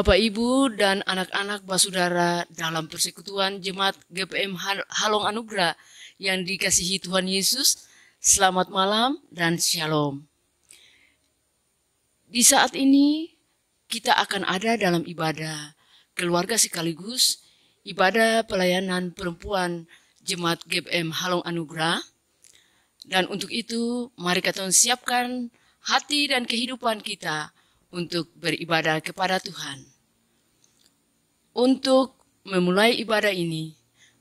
Bapak, Ibu, dan anak-anak basudara dalam persekutuan Jemaat GPM Halong Anugerah yang dikasihi Tuhan Yesus, selamat malam dan shalom. Di saat ini kita akan ada dalam ibadah keluarga sekaligus ibadah pelayanan perempuan Jemaat GPM Halong Anugerah. Dan untuk itu mari kita siapkan hati dan kehidupan kita untuk beribadah kepada Tuhan. Untuk memulai ibadah ini,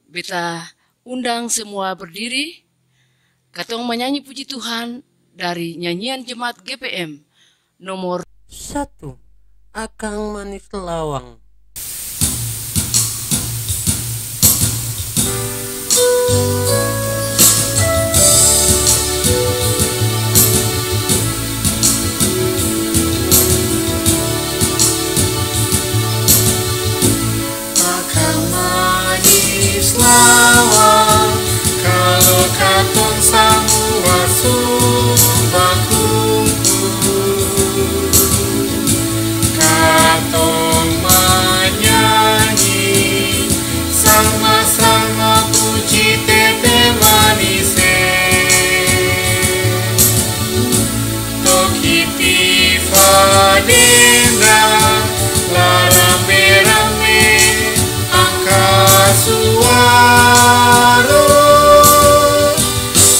beta undang semua berdiri, katong menyanyi puji Tuhan dari nyanyian Jemaat GPM nomor 1. Akang Manis Lawang. Lawang, kalau katong samua sumpah kumpul, katong menyanyi sama-sama puji tete manise, toki fadenda la rame-rame angka suara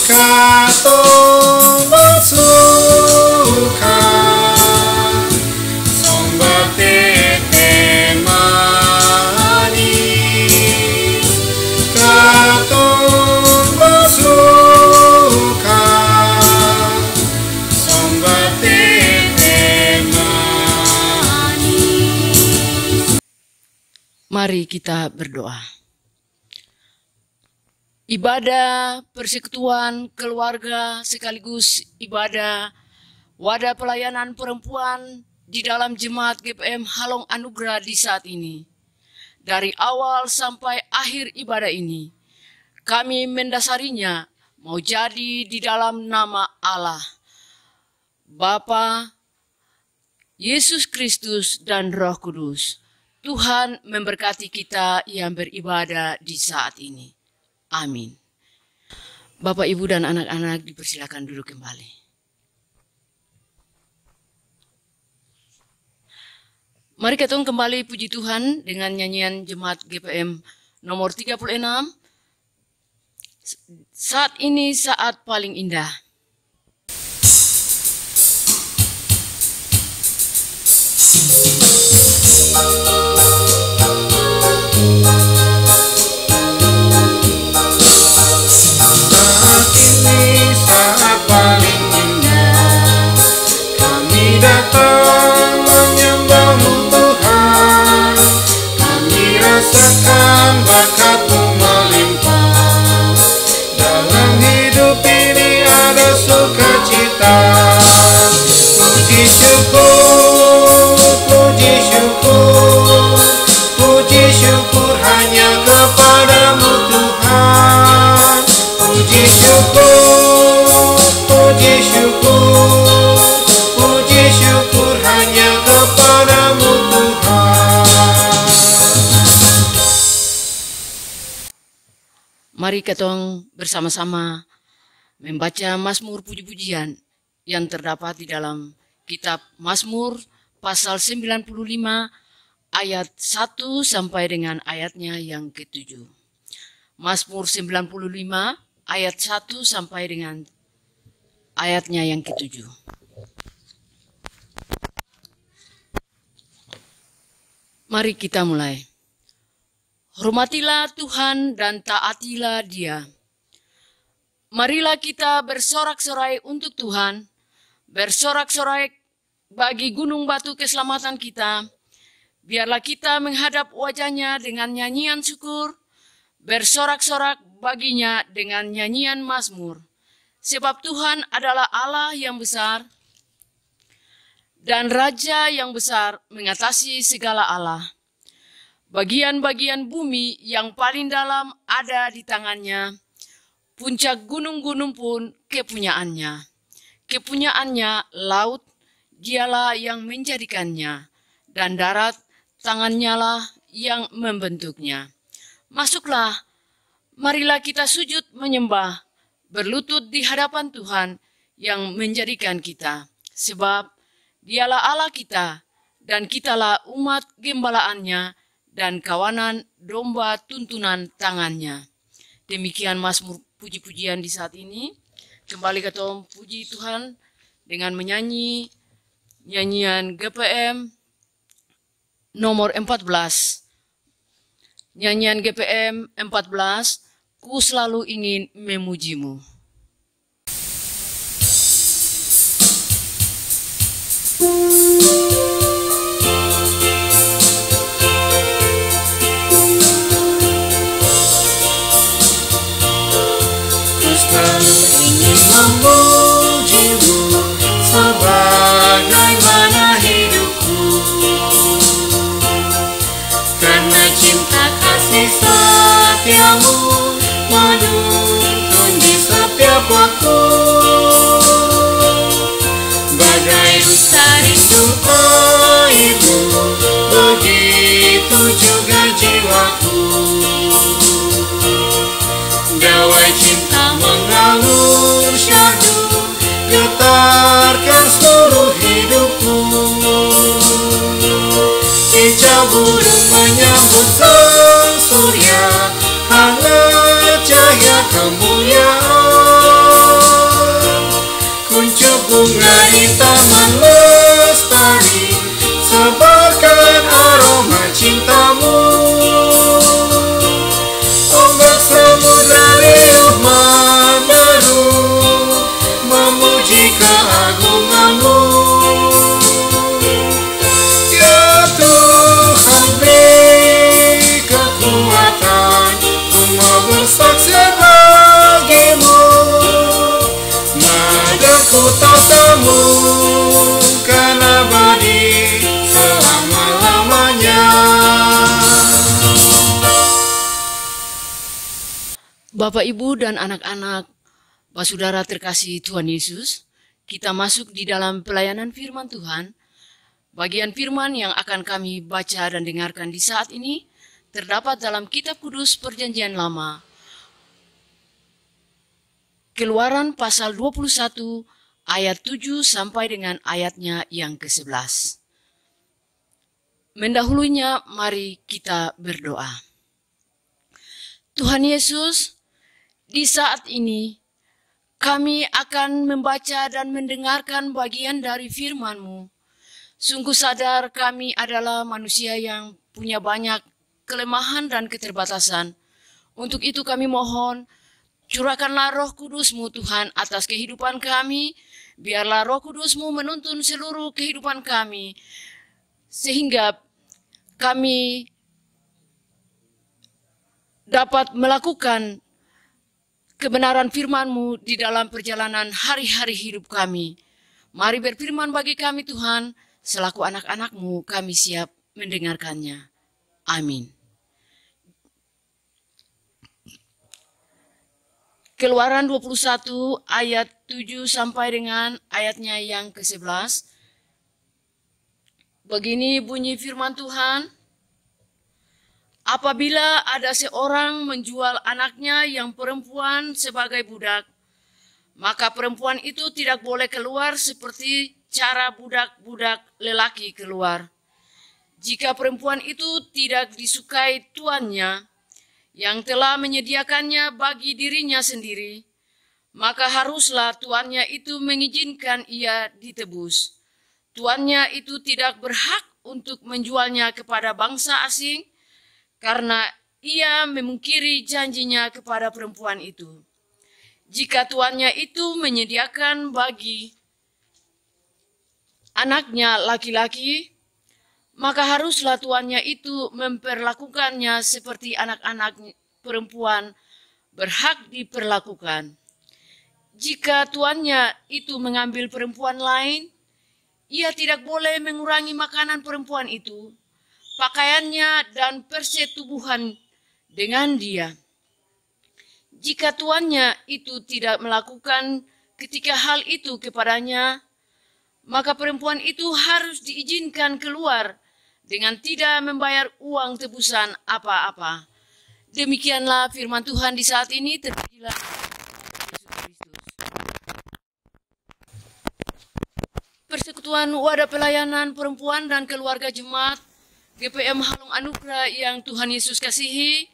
katong bersuka sombat tete manis, katong bersuka sombat tete manis. Mari kita berdoa. Ibadah persekutuan keluarga sekaligus ibadah wadah pelayanan perempuan di dalam Jemaat GPM Halong Anugerah di saat ini. Dari awal sampai akhir ibadah ini, kami mendasarinya mau jadi di dalam nama Allah, Bapa, Yesus Kristus, dan Roh Kudus. Tuhan memberkati kita yang beribadah di saat ini. Amin. Bapak, Ibu, dan anak-anak dipersilakan duduk kembali. Mari kita kembali puji Tuhan dengan nyanyian Jemaat GPM nomor 36. Saat ini saat paling indah. Saat paling indah, kami datang menyembah-Mu Tuhan. Kami rasakan berkat-Mu melimpah. Dalam hidup ini ada sukacita. Puji syukur, puji syukur, puji syukur hanya kepada-Mu Tuhan. Puji syukur, puji syukur, puji syukur hanya kepada-Mu Tuhan. Mari kita bersama-sama membaca Mazmur puji-pujian yang terdapat di dalam kitab Mazmur pasal 95 ayat 1 sampai dengan ayatnya yang ke-7. Mazmur 95 ayat 1 sampai dengan ayatnya yang ke-7. Mari kita mulai. Hormatilah Tuhan dan taatilah Dia. Marilah kita bersorak-sorai untuk Tuhan, bersorak-sorai bagi gunung batu keselamatan kita. Biarlah kita menghadap wajah-Nya dengan nyanyian syukur, bersorak-sorak baginya dengan nyanyian mazmur. Sebab Tuhan adalah Allah yang besar dan Raja yang besar mengatasi segala Allah. Bagian-bagian bumi yang paling dalam ada di tangannya. Puncak gunung-gunung pun kepunyaannya. Kepunyaannya laut, Dialah yang menjadikannya. Dan darat, tangannya lah yang membentuknya. Masuklah, marilah kita sujud menyembah, berlutut di hadapan Tuhan yang menjadikan kita. Sebab Dialah Allah kita, dan kitalah umat gembalaannya dan kawanan domba tuntunan tangannya. Demikian mazmur puji-pujian di saat ini. Kembali ke tom puji Tuhan dengan menyanyi nyanyian GPM nomor 14. Nyanyian GPM 14, Ku Selalu Ingin Memujimu. Memujimu sebagaimana hidupku, karena cinta kasih setiamu menuntun di setiap waktu. Bagai dusta rindu airmu, begitu juga jiwaku. Dawai cinta mengalun syahdu, getarkan seluruh hidupku. Kicau burung menyambut sang surya, hangat cahaya kemuliaan. Kuncup bunga di taman lestari, sebarkan aroma cintamu. Ombak samudra riuh memenuh, memuji keagunganmu. Ya Tuhan, beri kekuatan, ku mau bersaksi bagimu. Nadaku tatamu kan abadi selama-lamanya. Bapak, Ibu, dan anak-anak, saudara terkasih Tuhan Yesus, kita masuk di dalam pelayanan firman Tuhan. Bagian firman yang akan kami baca dan dengarkan di saat ini terdapat dalam Kitab Kudus Perjanjian Lama. Keluaran pasal 21 ayat 7 sampai dengan ayatnya yang ke-11. Mendahulunya mari kita berdoa. Tuhan Yesus, di saat ini, kami akan membaca dan mendengarkan bagian dari firman-Mu. Sungguh sadar kami adalah manusia yang punya banyak kelemahan dan keterbatasan. Untuk itu kami mohon, curahkanlah Roh Kudus-Mu Tuhan atas kehidupan kami. Biarlah Roh Kudus-Mu menuntun seluruh kehidupan kami, sehingga kami dapat melakukan kebenaran firman-Mu di dalam perjalanan hari-hari hidup kami. Mari berfirman bagi kami Tuhan, selaku anak-anak-Mu kami siap mendengarkannya. Amin. Keluaran 21 ayat 7 sampai dengan ayatnya yang ke-11. Begini bunyi firman Tuhan. Apabila ada seorang menjual anaknya yang perempuan sebagai budak, maka perempuan itu tidak boleh keluar seperti cara budak-budak lelaki keluar. Jika perempuan itu tidak disukai tuannya, yang telah menyediakannya bagi dirinya sendiri, maka haruslah tuannya itu mengizinkan ia ditebus. Tuannya itu tidak berhak untuk menjualnya kepada bangsa asing, karena ia memungkiri janjinya kepada perempuan itu. Jika tuannya itu menyediakan bagi anaknya laki-laki, maka haruslah tuannya itu memperlakukannya seperti anak-anak perempuan berhak diperlakukan. Jika tuannya itu mengambil perempuan lain, ia tidak boleh mengurangi makanan perempuan itu, pakaiannya dan persetubuhan dengan dia. Jika tuannya itu tidak melakukan ketika hal itu kepadanya, maka perempuan itu harus diizinkan keluar dengan tidak membayar uang tebusan apa-apa. Demikianlah firman Tuhan di saat ini. Terpujilah Yesus Kristus. Persekutuan Wadah Pelayanan Perempuan dan Keluarga Jemaat GPM Halong Anugerah yang Tuhan Yesus kasihi,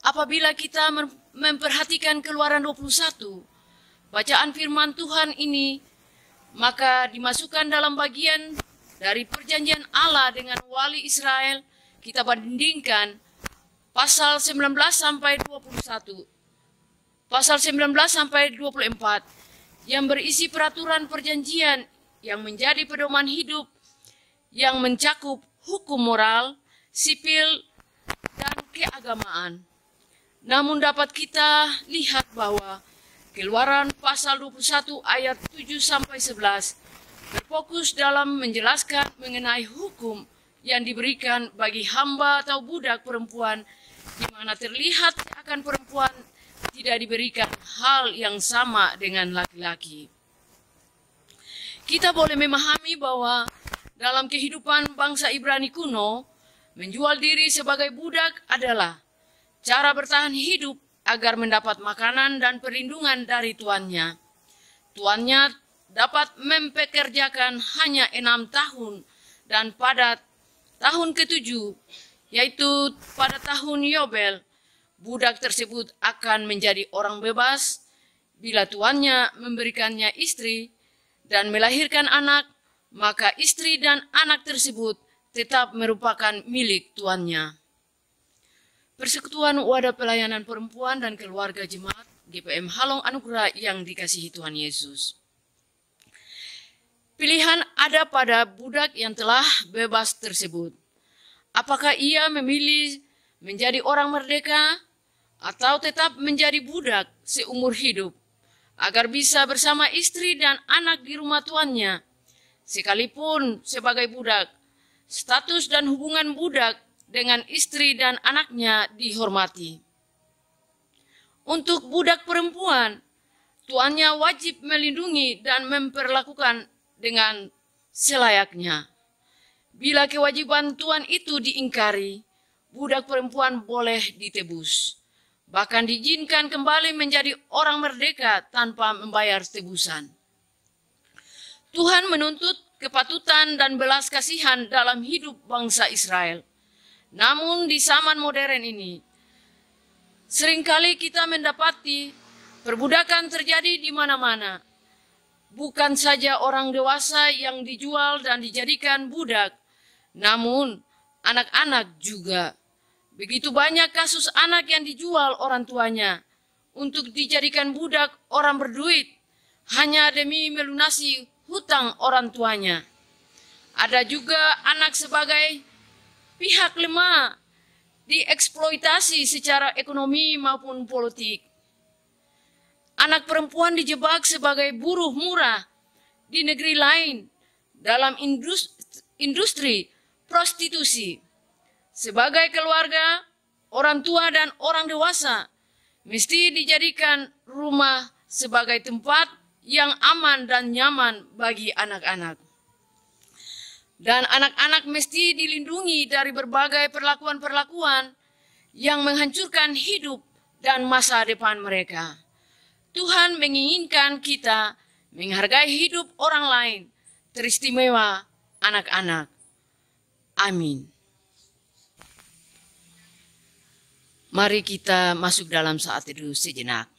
apabila kita memperhatikan Keluaran 21, bacaan firman Tuhan ini, maka dimasukkan dalam bagian dari perjanjian Allah dengan wali Israel. Kita bandingkan pasal 19 sampai 21, pasal 19 sampai 24 yang berisi peraturan perjanjian yang menjadi pedoman hidup yang mencakup hukum moral, sipil, dan keagamaan. Namun dapat kita lihat bahwa Keluaran pasal 21 ayat 7 sampai 11 berfokus dalam menjelaskan mengenai hukum yang diberikan bagi hamba atau budak perempuan, di mana terlihat akan perempuan tidak diberikan hal yang sama dengan laki-laki. Kita boleh memahami bahwa dalam kehidupan bangsa Ibrani kuno, menjual diri sebagai budak adalah cara bertahan hidup agar mendapat makanan dan perlindungan dari tuannya. Tuannya dapat mempekerjakan hanya 6 tahun, dan pada tahun ke-7, yaitu pada tahun Yobel, budak tersebut akan menjadi orang bebas bila tuannya memberikannya istri dan melahirkan anak, maka istri dan anak tersebut tetap merupakan milik tuannya. Persekutuan Wadah Pelayanan Perempuan dan Keluarga Jemaat GPM Halong Anugerah yang dikasihi Tuhan Yesus. Pilihan ada pada budak yang telah bebas tersebut. Apakah ia memilih menjadi orang merdeka atau tetap menjadi budak seumur hidup, agar bisa bersama istri dan anak di rumah tuannya. Sekalipun sebagai budak, status dan hubungan budak dengan istri dan anaknya dihormati. Untuk budak perempuan, tuannya wajib melindungi dan memperlakukan dengan selayaknya. Bila kewajiban tuan itu diingkari, budak perempuan boleh ditebus, bahkan diizinkan kembali menjadi orang merdeka tanpa membayar tebusan. Tuhan menuntut kepatutan dan belas kasihan dalam hidup bangsa Israel. Namun di zaman modern ini, seringkali kita mendapati perbudakan terjadi di mana-mana. Bukan saja orang dewasa yang dijual dan dijadikan budak, namun anak-anak juga. Begitu banyak kasus anak yang dijual orang tuanya untuk dijadikan budak orang berduit hanya demi melunasi hutang orang tuanya. Ada juga anak sebagai pihak lemah dieksploitasi secara ekonomi maupun politik. Anak perempuan dijebak sebagai buruh murah di negeri lain dalam industri prostitusi. Sebagai keluarga, orang tua dan orang dewasa mesti dijadikan rumah sebagai tempat yang aman dan nyaman bagi anak-anak. Dan anak-anak mesti dilindungi dari berbagai perlakuan-perlakuan yang menghancurkan hidup dan masa depan mereka. Tuhan menginginkan kita menghargai hidup orang lain, teristimewa anak-anak. Amin. Mari kita masuk dalam saat teduh sejenak.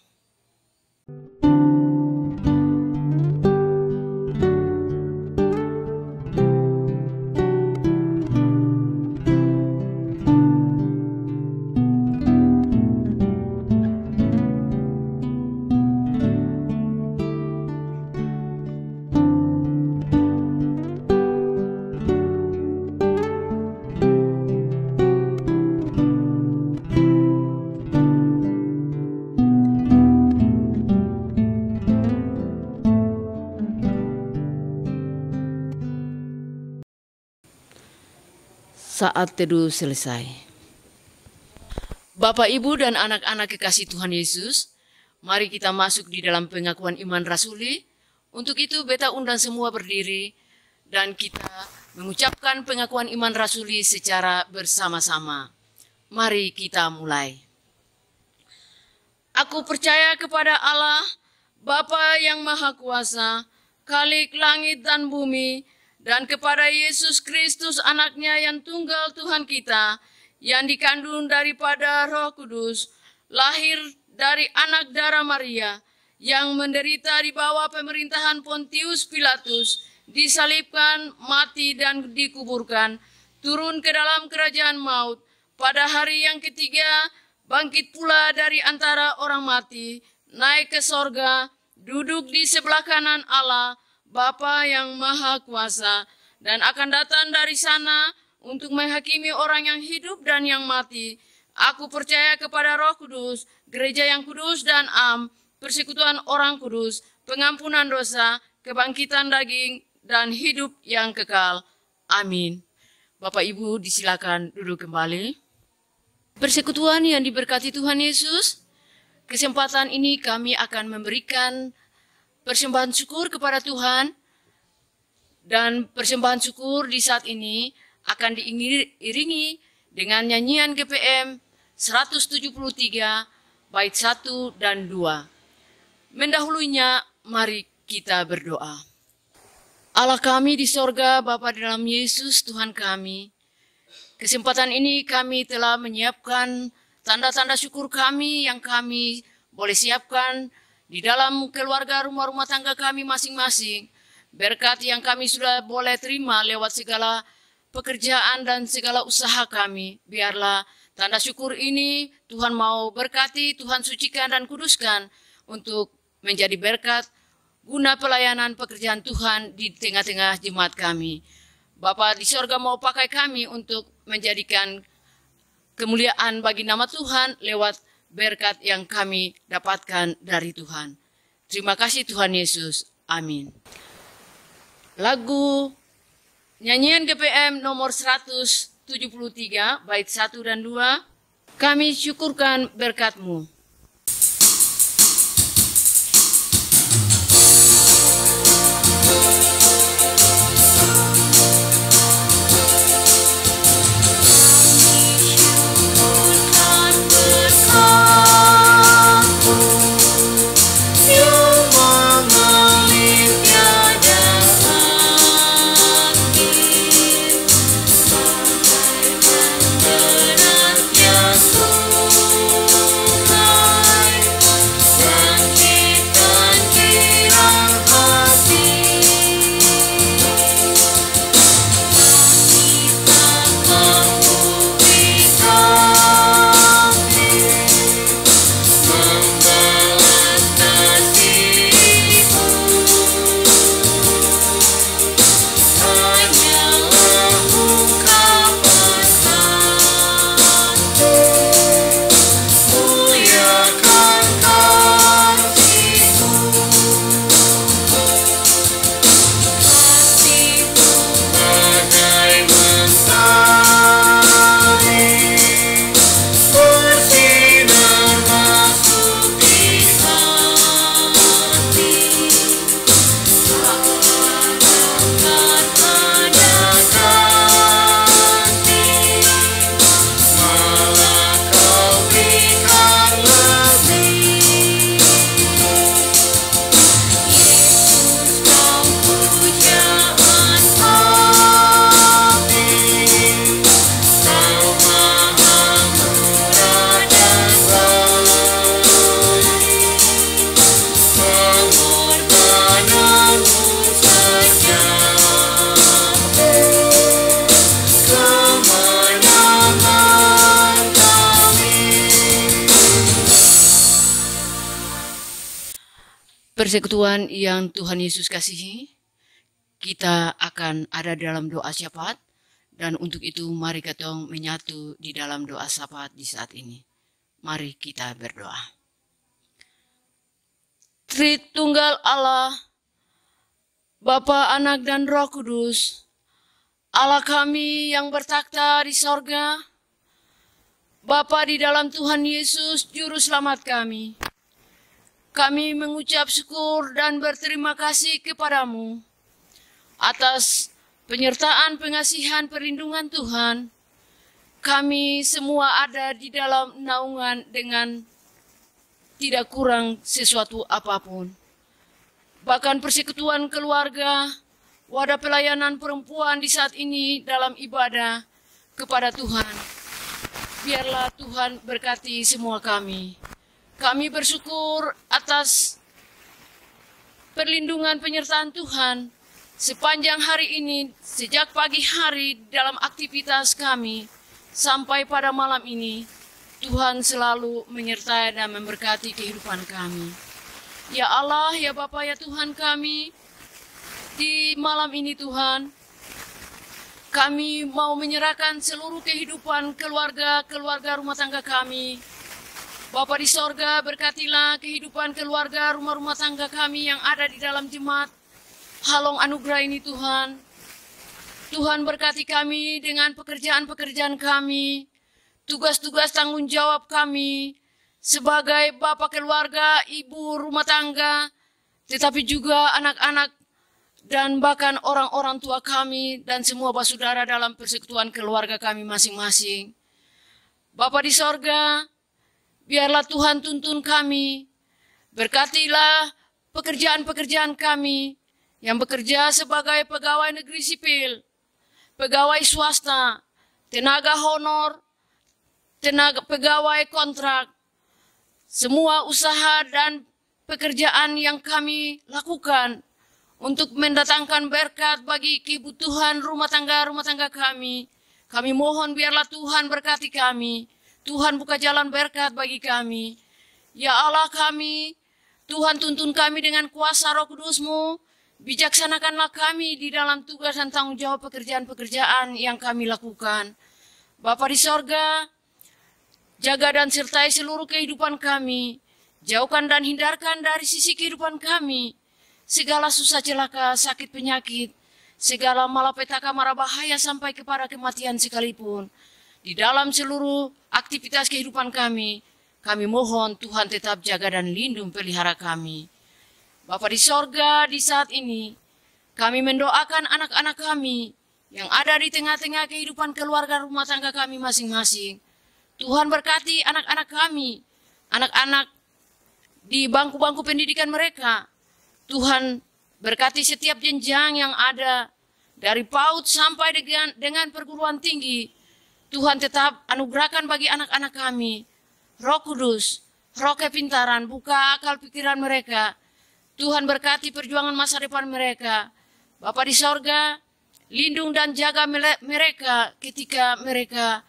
Saat teduh selesai. Bapak, Ibu, dan anak-anak kekasih Tuhan Yesus, mari kita masuk di dalam pengakuan iman rasuli. Untuk itu, beta undang semua berdiri dan kita mengucapkan pengakuan iman rasuli secara bersama-sama. Mari kita mulai. Aku percaya kepada Allah, Bapa yang Maha Kuasa, Khalik langit dan bumi, dan kepada Yesus Kristus anaknya yang tunggal Tuhan kita, yang dikandung daripada Roh Kudus, lahir dari anak darah Maria, yang menderita di bawah pemerintahan Pontius Pilatus, disalibkan, mati dan dikuburkan, turun ke dalam kerajaan maut, pada hari yang ketiga bangkit pula dari antara orang mati, naik ke sorga, duduk di sebelah kanan Allah, Bapa yang Maha Kuasa, dan akan datang dari sana untuk menghakimi orang yang hidup dan yang mati. Aku percaya kepada Roh Kudus, gereja yang kudus dan am, persekutuan orang kudus, pengampunan dosa, kebangkitan daging, dan hidup yang kekal. Amin. Bapak Ibu disilakan duduk kembali. Persekutuan yang diberkati Tuhan Yesus, kesempatan ini kami akan memberikan persembahan syukur kepada Tuhan, dan persembahan syukur di saat ini akan diiringi dengan nyanyian GPM 173 bait 1 dan 2. Mendahulunya, mari kita berdoa. Allah kami di sorga, Bapa dalam Yesus Tuhan kami, kesempatan ini kami telah menyiapkan tanda-tanda syukur kami yang kami boleh siapkan di dalam keluarga rumah-rumah tangga kami masing-masing. Berkat yang kami sudah boleh terima lewat segala pekerjaan dan segala usaha kami. Biarlah tanda syukur ini Tuhan mau berkati, Tuhan sucikan dan kuduskan untuk menjadi berkat guna pelayanan pekerjaan Tuhan di tengah-tengah jemaat kami. Bapa di sorga mau pakai kami untuk menjadikan kemuliaan bagi nama Tuhan lewat berkat yang kami dapatkan dari Tuhan. Terima kasih Tuhan Yesus. Amin. Lagu nyanyian GPM nomor 173 bait 1 dan 2. Kami syukurkan berkat-Mu. Persekutuan yang Tuhan Yesus kasihi, kita akan ada dalam doa syafaat, dan untuk itu mari kita menyatu di dalam doa syafaat di saat ini. Mari kita berdoa. Tritunggal Allah, Bapa, Anak, dan Roh Kudus, Allah kami yang bertakhta di sorga, Bapa di dalam Tuhan Yesus, Juru Selamat kami. Kami mengucap syukur dan berterima kasih kepadamu atas penyertaan, pengasihan, perlindungan Tuhan, kami semua ada di dalam naungan dengan tidak kurang sesuatu apapun. Bahkan persekutuan keluarga, wadah pelayanan perempuan di saat ini dalam ibadah kepada Tuhan. Biarlah Tuhan berkati semua kami. Kami bersyukur atas perlindungan penyertaan Tuhan sepanjang hari ini, sejak pagi hari dalam aktivitas kami sampai pada malam ini. Tuhan selalu menyertai dan memberkati kehidupan kami. Ya Allah, ya Bapa, ya Tuhan kami, di malam ini Tuhan, kami mau menyerahkan seluruh kehidupan keluarga rumah tangga kami. Bapa di sorga, berkatilah kehidupan keluarga rumah tangga kami yang ada di dalam jemaat Halong Anugerah ini Tuhan. Tuhan berkati kami dengan pekerjaan-pekerjaan kami, tugas-tugas tanggung jawab kami sebagai bapa keluarga, ibu rumah tangga, tetapi juga anak-anak dan bahkan orang-orang tua kami dan semua saudara dalam persekutuan keluarga kami masing-masing. Bapa di sorga, biarlah Tuhan tuntun kami, berkatilah pekerjaan-pekerjaan kami yang bekerja sebagai pegawai negeri sipil, pegawai swasta, tenaga honor, pegawai kontrak, semua usaha dan pekerjaan yang kami lakukan untuk mendatangkan berkat bagi kebutuhan rumah tangga kami. Kami mohon biarlah Tuhan berkati kami. Tuhan buka jalan berkat bagi kami. Ya Allah kami, Tuhan tuntun kami dengan kuasa Roh Kudus-Mu. Bijaksanakanlah kami di dalam tugas dan tanggung jawab pekerjaan-pekerjaan yang kami lakukan. Bapa di sorga, jaga dan sertai seluruh kehidupan kami. Jauhkan dan hindarkan dari sisi kehidupan kami segala susah celaka, sakit penyakit, segala malapetaka mara bahaya sampai kepada kematian sekalipun. Di dalam seluruh aktivitas kehidupan kami mohon Tuhan tetap jaga dan lindung pelihara kami. Bapa di sorga, di saat ini kami mendoakan anak-anak kami yang ada di tengah-tengah kehidupan keluarga rumah tangga kami masing-masing. Tuhan berkati anak-anak kami, anak-anak di bangku-bangku pendidikan mereka. Tuhan berkati setiap jenjang yang ada, dari PAUD sampai dengan perguruan tinggi. Tuhan tetap anugerahkan bagi anak-anak kami Roh Kudus, roh kepintaran, buka akal pikiran mereka. Tuhan berkati perjuangan masa depan mereka. Bapa di sorga, lindung dan jaga mereka ketika mereka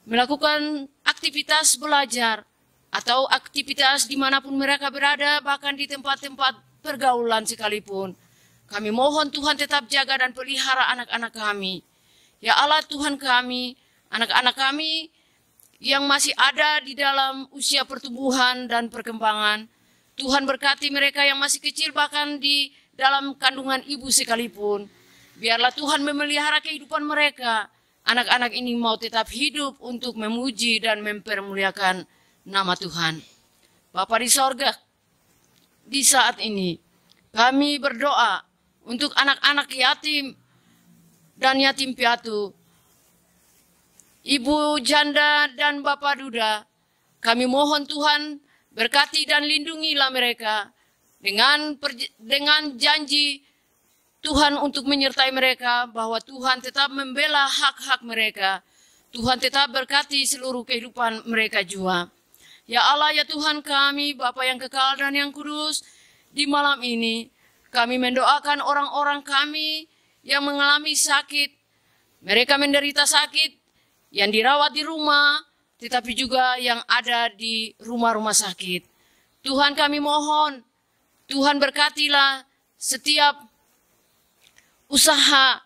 melakukan aktivitas belajar atau aktivitas dimanapun mereka berada, bahkan di tempat-tempat pergaulan sekalipun. Kami mohon Tuhan tetap jaga dan pelihara anak-anak kami. Ya Allah Tuhan kami, anak-anak kami yang masih ada di dalam usia pertumbuhan dan perkembangan, Tuhan berkati mereka yang masih kecil bahkan di dalam kandungan ibu sekalipun. Biarlah Tuhan memelihara kehidupan mereka. Anak-anak ini mau tetap hidup untuk memuji dan mempermuliakan nama Tuhan. Bapa di sorga, di saat ini kami berdoa untuk anak-anak yatim dan yatim piatu, ibu janda dan bapak duda. Kami mohon Tuhan berkati dan lindungilah mereka dengan janji Tuhan untuk menyertai mereka, bahwa Tuhan tetap membela hak-hak mereka. Tuhan tetap berkati seluruh kehidupan mereka juga. Ya Allah, ya Tuhan kami, Bapa yang kekal dan yang kudus, di malam ini kami mendoakan orang-orang kami yang mengalami sakit. Mereka menderita sakit, yang dirawat di rumah, tetapi juga yang ada di rumah-rumah sakit. Tuhan kami mohon, Tuhan berkatilah setiap usaha,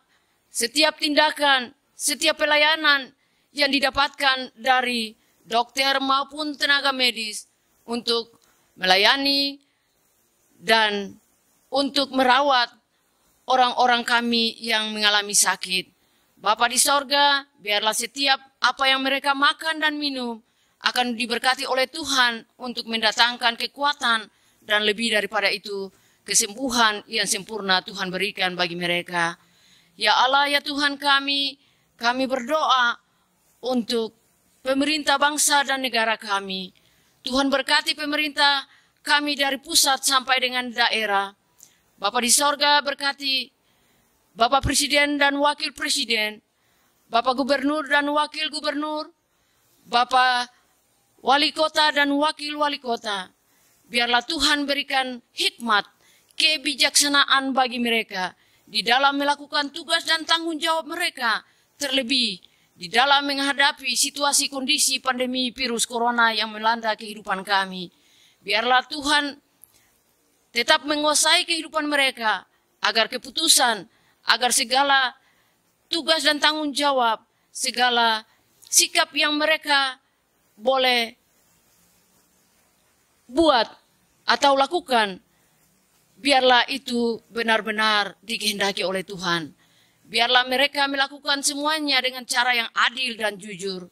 setiap tindakan, setiap pelayanan yang didapatkan dari dokter maupun tenaga medis untuk melayani dan untuk merawat orang-orang kami yang mengalami sakit. Bapa di sorga, biarlah setiap apa yang mereka makan dan minum akan diberkati oleh Tuhan untuk mendatangkan kekuatan dan lebih daripada itu, kesembuhan yang sempurna Tuhan berikan bagi mereka. Ya Allah, ya Tuhan kami berdoa untuk pemerintah bangsa dan negara kami. Tuhan berkati pemerintah kami dari pusat sampai dengan daerah. Bapa di sorga berkati Bapak Presiden dan Wakil Presiden, Bapak Gubernur dan Wakil Gubernur, Bapak Wali Kota dan Wakil Wali Kota. Biarlah Tuhan berikan hikmat, kebijaksanaan bagi mereka di dalam melakukan tugas dan tanggung jawab mereka, terlebih di dalam menghadapi situasi kondisi pandemi virus corona yang melanda kehidupan kami. Biarlah Tuhan tetap menguasai kehidupan mereka, agar keputusan, agar segala tugas dan tanggung jawab, segala sikap yang mereka boleh buat atau lakukan, biarlah itu benar-benar dikehendaki oleh Tuhan. Biarlah mereka melakukan semuanya dengan cara yang adil dan jujur.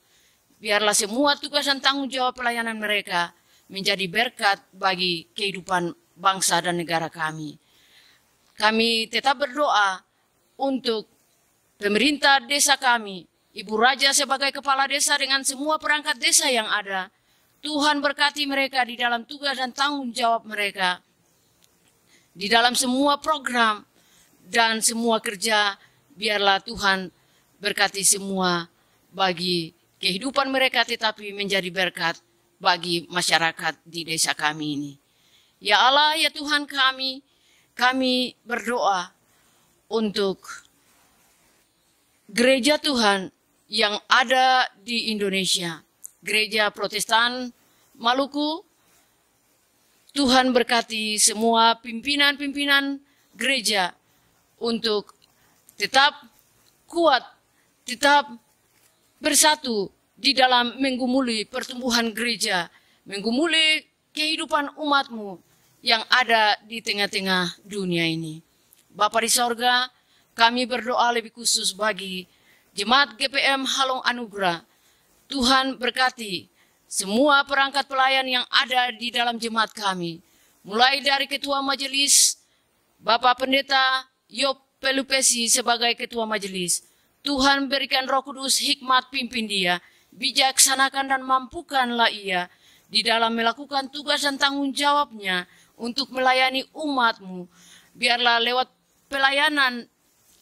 Biarlah semua tugas dan tanggung jawab pelayanan mereka menjadi berkat bagi kehidupan bangsa dan negara kami. Kami tetap berdoa untuk pemerintah desa kami, Ibu Raja sebagai kepala desa dengan semua perangkat desa yang ada. Tuhan berkati mereka di dalam tugas dan tanggung jawab mereka, di dalam semua program dan semua kerja. Biarlah Tuhan berkati semua bagi kehidupan mereka, tetapi menjadi berkat bagi masyarakat di desa kami ini. Ya Allah, ya Tuhan kami berdoa untuk gereja Tuhan yang ada di Indonesia, Gereja Protestan Maluku. Tuhan berkati semua pimpinan-pimpinan gereja untuk tetap kuat, tetap bersatu di dalam menggumuli pertumbuhan gereja, menggumuli kehidupan umatmu yang ada di tengah-tengah dunia ini. Bapa di sorga, kami berdoa lebih khusus bagi Jemaat GPM Halong Anugerah. Tuhan berkati semua perangkat pelayan yang ada di dalam jemaat kami. Mulai dari Ketua Majelis, Bapak Pendeta Yop Pelupesi sebagai Ketua Majelis. Tuhan berikan Roh Kudus hikmat pimpin dia, bijaksanakan dan mampukanlah ia di dalam melakukan tugas dan tanggung jawabnya untuk melayani umatmu. Biarlah lewat pelayanan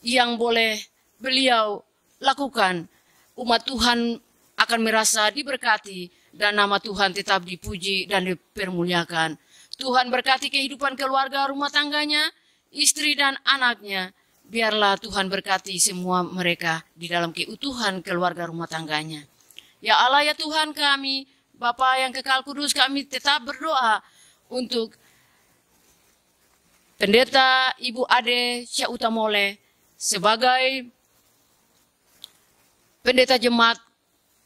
yang boleh beliau lakukan, umat Tuhan akan merasa diberkati dan nama Tuhan tetap dipuji dan dipermuliakan. Tuhan berkati kehidupan keluarga rumah tangganya, istri dan anaknya. Biarlah Tuhan berkati semua mereka di dalam keutuhan keluarga rumah tangganya. Ya Allah, ya Tuhan kami, Bapa yang kekal kudus, kami tetap berdoa untuk Pendeta Ibu Ade Syautamole sebagai pendeta jemaat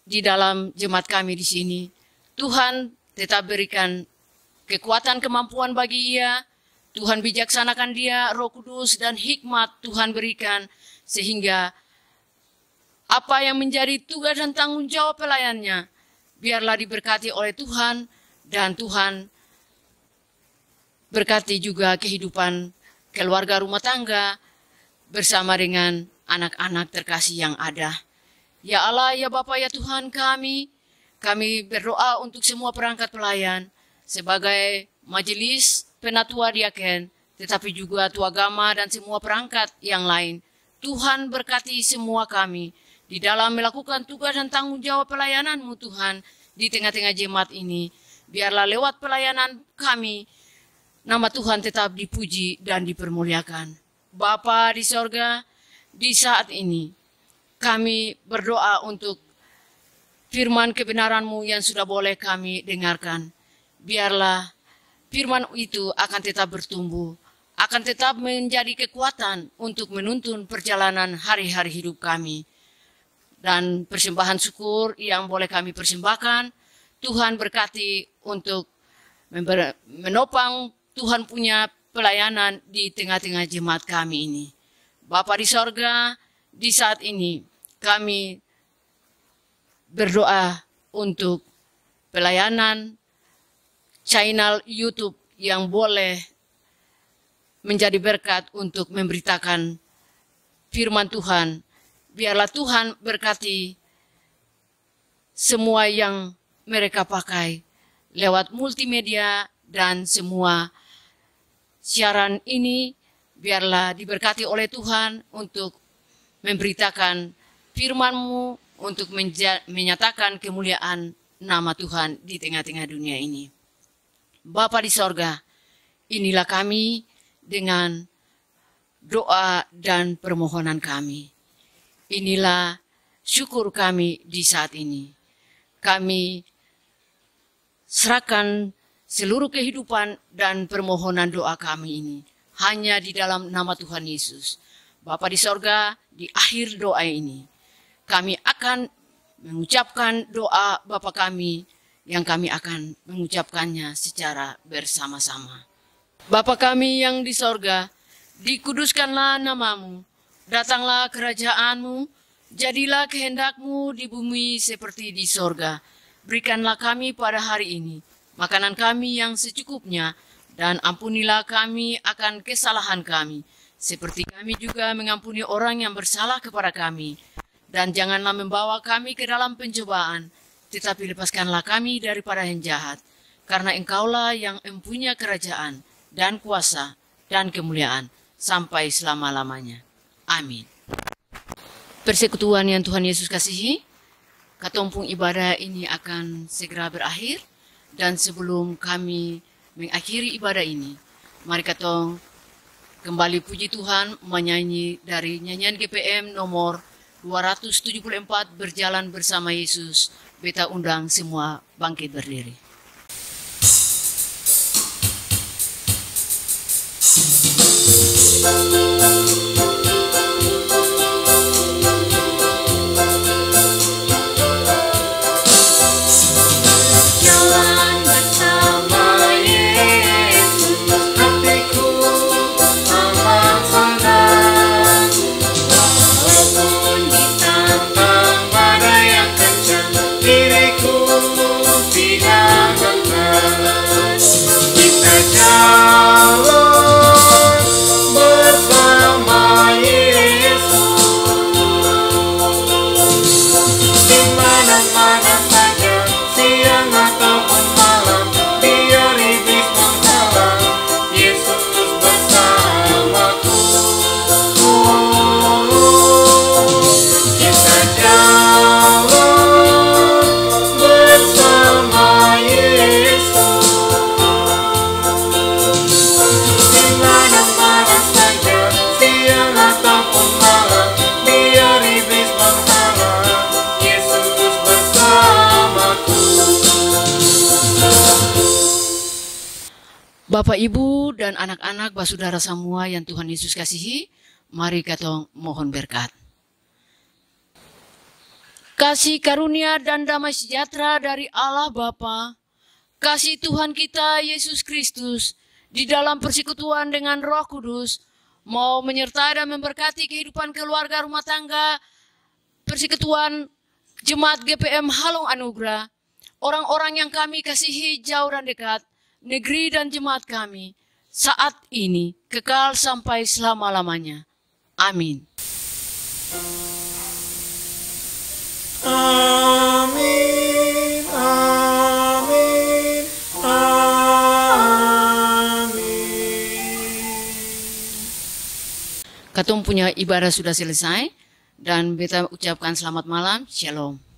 di dalam jemaat kami di sini. Tuhan tetap berikan kekuatan kemampuan bagi ia. Tuhan bijaksanakan dia, Roh Kudus dan hikmat Tuhan berikan, sehingga apa yang menjadi tugas dan tanggung jawab pelayannya, biarlah diberkati oleh Tuhan, dan Tuhan berkati juga kehidupan keluarga rumah tangga bersama dengan anak-anak terkasih yang ada. Ya Allah, ya Bapa, ya Tuhan kami berdoa untuk semua perangkat pelayan sebagai majelis penatua diaken, tetapi juga tua agama dan semua perangkat yang lain. Tuhan berkati semua kami di dalam melakukan tugas dan tanggung jawab pelayanan-Mu Tuhan di tengah-tengah jemaat ini. Biarlah lewat pelayanan kami, nama Tuhan tetap dipuji dan dipermuliakan. Bapa di sorga, di saat ini kami berdoa untuk firman kebenaran-Mu yang sudah boleh kami dengarkan. Biarlah firman itu akan tetap bertumbuh, akan tetap menjadi kekuatan untuk menuntun perjalanan hari-hari hidup kami. Dan persembahan syukur yang boleh kami persembahkan, Tuhan berkati untuk menopang Tuhan punya pelayanan di tengah-tengah jemaat kami ini. Bapa di sorga, di saat ini kami berdoa untuk pelayanan channel YouTube yang boleh menjadi berkat untuk memberitakan firman Tuhan. Biarlah Tuhan berkati semua yang mereka pakai lewat multimedia dan semua siaran ini. Biarlah diberkati oleh Tuhan untuk memberitakan firman-Mu, untuk menyatakan kemuliaan nama Tuhan di tengah-tengah dunia ini. Bapa di sorga, inilah kami dengan doa dan permohonan kami. Inilah syukur kami di saat ini. Kami serahkan seluruh kehidupan dan permohonan doa kami ini hanya di dalam nama Tuhan Yesus. Bapa di sorga, di akhir doa ini, kami akan mengucapkan doa Bapa kami yang kami akan mengucapkannya secara bersama-sama. Bapa kami yang di sorga, dikuduskanlah namamu, datanglah kerajaan-Mu, jadilah kehendak-Mu di bumi seperti di sorga. Berikanlah kami pada hari ini makanan kami yang secukupnya, dan ampunilah kami akan kesalahan kami, seperti kami juga mengampuni orang yang bersalah kepada kami. Dan janganlah membawa kami ke dalam pencobaan, tetapi lepaskanlah kami daripada yang jahat. Karena Engkaulah yang mempunyai kerajaan dan kuasa dan kemuliaan sampai selama-lamanya. Amin. Persekutuan yang Tuhan Yesus kasihi, katompung ibadah ini akan segera berakhir. Dan sebelum kami mengakhiri ibadah ini, mari katong kembali puji Tuhan menyanyi dari nyanyian GPM nomor 274, Berjalan Bersama Yesus. Beta undang semua bangkit berdiri. Bapak, Ibu, dan anak-anak, saudara semua yang Tuhan Yesus kasihi, mari katong mohon berkat. Kasih karunia dan damai sejahtera dari Allah Bapa, kasih Tuhan kita Yesus Kristus, di dalam persekutuan dengan Roh Kudus, mau menyertai dan memberkati kehidupan keluarga rumah tangga, persekutuan Jemaat GPM Halong Anugerah, orang-orang yang kami kasihi jauh dan dekat, negeri dan jemaat kami, saat ini kekal sampai selama-lamanya. Amin. Amin, amin, amin. Katong punya ibadah sudah selesai, dan beta ucapkan selamat malam, shalom.